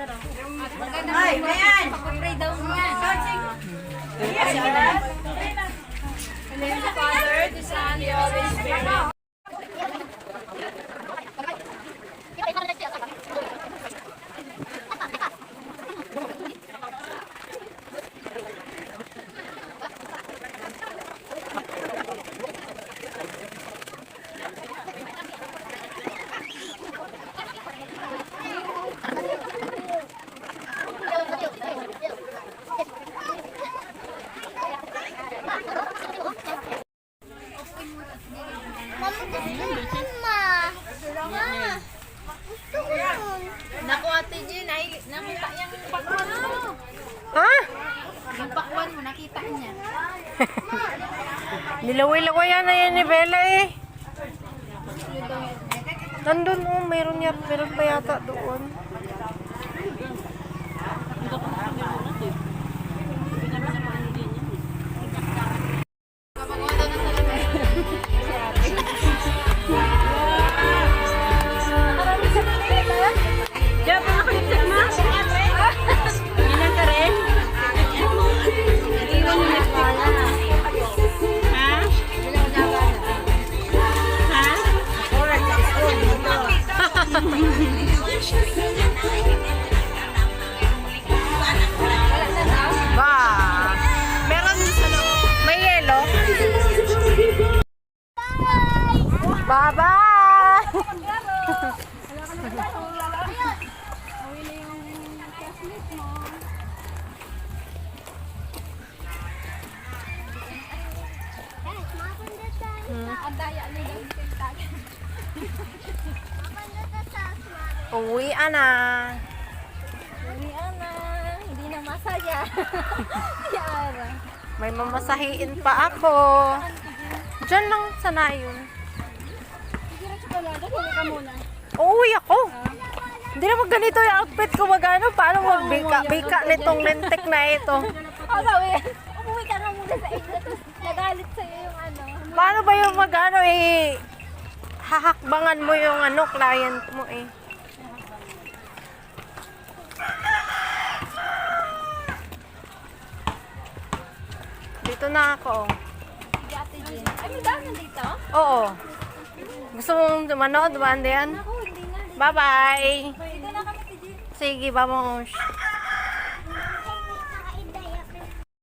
Ay, ayan! Pag-pray daw niya. In the name of the Father, the Son, the Holy Spirit. Naku, Ate Jean, ay nakita yung pakwan mo. Ha? Yung pakwan mo, nakita niya. Nilaway-laway yan na yan ni Bella eh. Nandun oh, meron pa yata doon. Ba, meron may yelo. Bye-bye. Uwian na. Uwian na. Hindi na masaya. Yara. May mamasahiin pa ako. Diyan lang sana yun. Uuwi ako. Hindi naman ganito yung outfit ko magano. Paano magbika nitong lentek na ito? Umuwi ka na muna sa inyo. Tapos nagalit sa'yo yung ano. Paano ba yung magano eh? Hahakbangan mo yung ano, client mo eh. Dito na ako. Sige, Ate Jean. Ay, may daanan dito? Oo. Gusto mong dumano? Dumaan din? Ako, hindi na. Bye-bye. Dito na kami, Ate Jean. Sige, vamos.